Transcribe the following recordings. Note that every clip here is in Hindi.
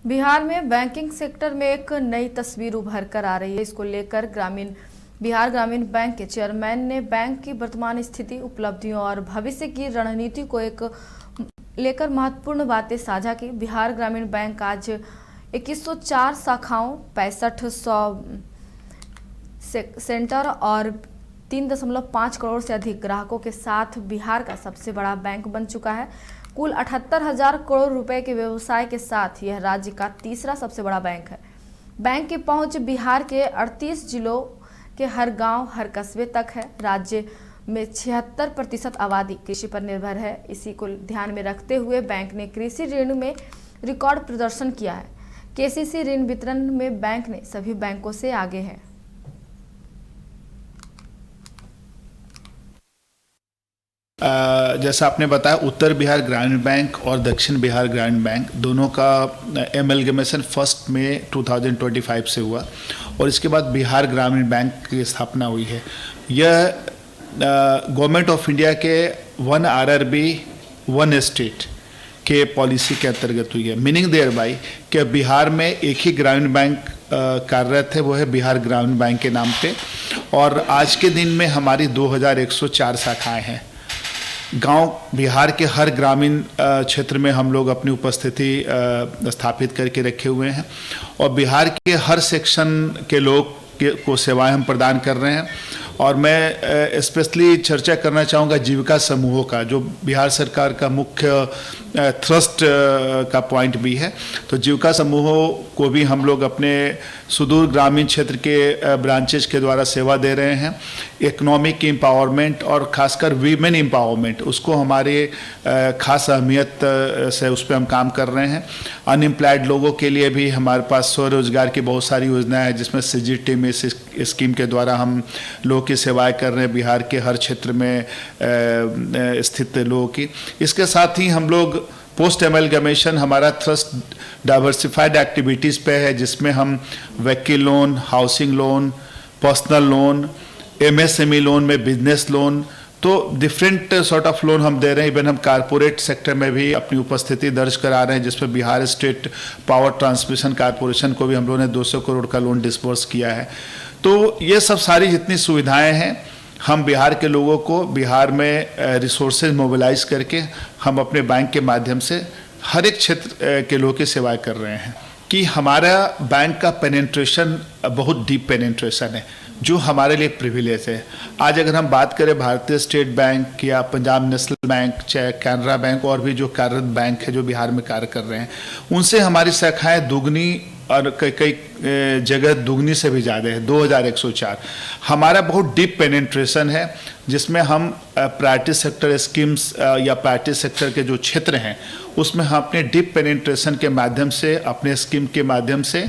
बिहार में बैंकिंग सेक्टर में एक नई तस्वीर उभर कर आ रही है। इसको लेकर बिहार ग्रामीण बैंक के चेयरमैन ने बैंक की वर्तमान स्थिति, उपलब्धियों और भविष्य की रणनीति को लेकर महत्वपूर्ण बातें साझा की। बिहार ग्रामीण बैंक आज 2104 शाखाओं, 6500 सेंटर और 3.5 करोड़ से अधिक ग्राहकों के साथ बिहार का सबसे बड़ा बैंक बन चुका है। कुल 78,000 करोड़ रुपए के व्यवसाय के साथ यह राज्य का तीसरा सबसे बड़ा बैंक है। बैंक की पहुंच बिहार के 38 जिलों के हर गांव, हर कस्बे तक है। राज्य में 76% आबादी कृषि पर निर्भर है। इसी को ध्यान में रखते हुए बैंक ने कृषि ऋण में रिकॉर्ड प्रदर्शन किया है। केसीसी ऋण वितरण में बैंक ने सभी बैंकों से आगे है। जैसा आपने बताया, उत्तर बिहार ग्रामीण बैंक और दक्षिण बिहार ग्रामीण बैंक दोनों का एमलगमेशन 1 मई 2025 से हुआ और इसके बाद बिहार ग्रामीण बैंक की स्थापना हुई है। यह गवर्नमेंट ऑफ इंडिया के 1 RRB 1 स्टेट के पॉलिसी के अंतर्गत हुई है। मीनिंग देयर बाई कि बिहार में एक ही ग्रामीण बैंक कार्यरत है, वो है बिहार ग्रामीण बैंक के नाम पे। और आज के दिन में हमारी 2104 शाखाएँ हैं। गांव बिहार के हर ग्रामीण क्षेत्र में हम लोग अपनी उपस्थिति स्थापित करके रखे हुए हैं और बिहार के हर सेक्शन के लोग को सेवाएं हम प्रदान कर रहे हैं। और मैं स्पेशली चर्चा करना चाहूँगा जीविका समूहों का, जो बिहार सरकार का मुख्य थ्रस्ट का पॉइंट भी है। तो जीविका समूहों को भी हम लोग अपने सुदूर ग्रामीण क्षेत्र के ब्रांचेज के द्वारा सेवा दे रहे हैं। इकोनॉमिक एम्पावरमेंट और खासकर वीमेन एम्पावरमेंट, उसको हमारे खास अहमियत से उस पर हम काम कर रहे हैं। अनएम्प्लॉयड लोगों के लिए भी हमारे पास स्वरोजगार की बहुत सारी योजनाएं हैं, जिसमें CGT में इस स्कीम के द्वारा हम लोगों की सेवाएं कर रहे हैं, बिहार के हर क्षेत्र में स्थित लोगों की। इसके साथ ही हम लोग पोस्ट एमलगमेशन हमारा थ्रस्ट डाइवर्सिफाइड एक्टिविटीज़ पे है, जिसमें हम vehicle loan, housing loan, personal loan, MSME loan में बिजनेस लोन, तो डिफरेंट सॉर्ट ऑफ लोन हम दे रहे हैं। इवन हम कारपोरेट सेक्टर में भी अपनी उपस्थिति दर्ज करा रहे हैं, जिसमें Bihar state power transmission corporation को भी हम लोगों ने 200 करोड़ का लोन डिस्बर्स किया है। तो ये सब सारी जितनी सुविधाएं हैं, हम बिहार के लोगों को बिहार में रिसोर्सेज मोबिलाइज करके हम अपने बैंक के माध्यम से हर एक क्षेत्र के लोगों की सेवाएं कर रहे हैं। कि हमारा बैंक का पेनिट्रेशन बहुत डीप पेनिट्रेशन है, जो हमारे लिए प्रिविलेज है। आज अगर हम बात करें भारतीय स्टेट बैंक या पंजाब नेशनल बैंक, चाहे कैनरा बैंक और भी जो कार्यरत बैंक है जो बिहार में कार्य कर रहे हैं, उनसे हमारी शाखाएं दुगनी और कई जगह दुगनी से भी ज़्यादा है, 2104। हमारा बहुत डीप पेनिट्रेशन है, जिसमें हम प्राइवेट सेक्टर स्कीम्स या प्राइवेट सेक्टर के जो क्षेत्र हैं उसमें हम अपने डीप पेनिट्रेशन के माध्यम से, अपने स्कीम के माध्यम से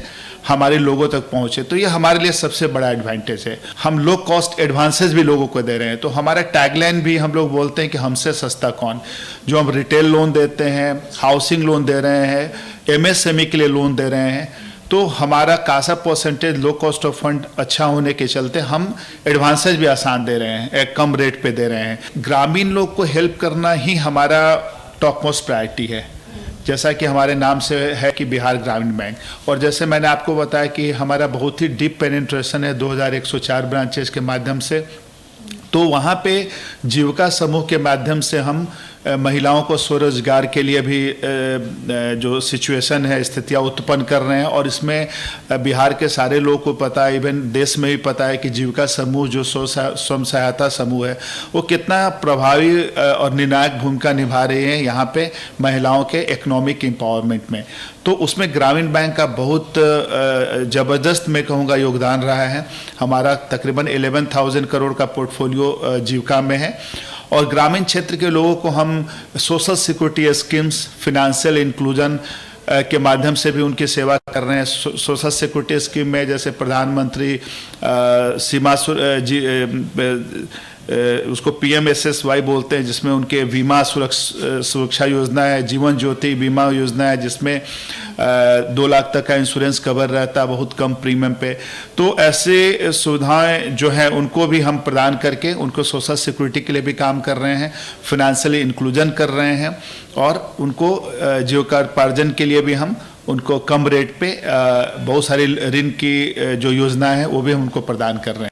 हमारे लोगों तक पहुँचे। तो ये हमारे लिए सबसे बड़ा एडवांटेज है। हम लो कॉस्ट एडवांसेस भी लोगों को दे रहे हैं। तो हमारा टैगलाइन भी हम लोग बोलते हैं कि हमसे सस्ता कौन। जो हम रिटेल लोन देते हैं, हाउसिंग लोन दे रहे हैं, MSME के लिए लोन दे रहे हैं, तो हमारा CASA percentage, low cost of fund अच्छा होने के चलते हम एडवांसेज भी आसान दे रहे हैं, एक कम रेट पे दे रहे हैं। ग्रामीण लोग को हेल्प करना ही हमारा टॉप मोस्ट प्रायोरिटी है, जैसा कि हमारे नाम से है कि बिहार ग्रामीण बैंक। और जैसे मैंने आपको बताया कि हमारा बहुत ही डीप पेनिट्रेशन है 2104 ब्रांचेस के माध्यम से। तो वहाँ पे जीविका समूह के माध्यम से हम महिलाओं को स्वरोजगार के लिए भी जो सिचुएशन है, स्थितियाँ उत्पन्न कर रहे हैं। और इसमें बिहार के सारे लोगों को पता है, इवन देश में भी पता है कि जीविका समूह जो स्वयं सहायता समूह है, वो कितना प्रभावी और निर्णायक भूमिका निभा रही है यहाँ पे महिलाओं के इकोनॉमिक एम्पावरमेंट में। तो उसमें ग्रामीण बैंक का बहुत ज़बरदस्त मैं कहूँगा योगदान रहा है। हमारा तकरीबन 11,000 करोड़ का पोर्टफोलियो जीविका में है। और ग्रामीण क्षेत्र के लोगों को हम social security schemes, financial inclusion के माध्यम से भी उनकी सेवा कर रहे हैं। सोशल सिक्योरिटी स्कीम में जैसे प्रधानमंत्री सीमा उसको PMSSY बोलते हैं, जिसमें उनके बीमा सुरक्षा योजना है, जीवन ज्योति बीमा योजना है, जिसमें 2 लाख तक का इंश्योरेंस कवर रहता है बहुत कम प्रीमियम पे। तो ऐसे सुविधाएं जो हैं उनको भी हम प्रदान करके उनको सोशल सिक्योरिटी के लिए भी काम कर रहे हैं, फाइनेंशियली इंक्लूजन कर रहे हैं और उनको जीविकोपार्जन के लिए भी हम उनको कम रेट पे बहुत सारी ऋण की जो योजना है वो भी हम उनको प्रदान कर रहे हैं।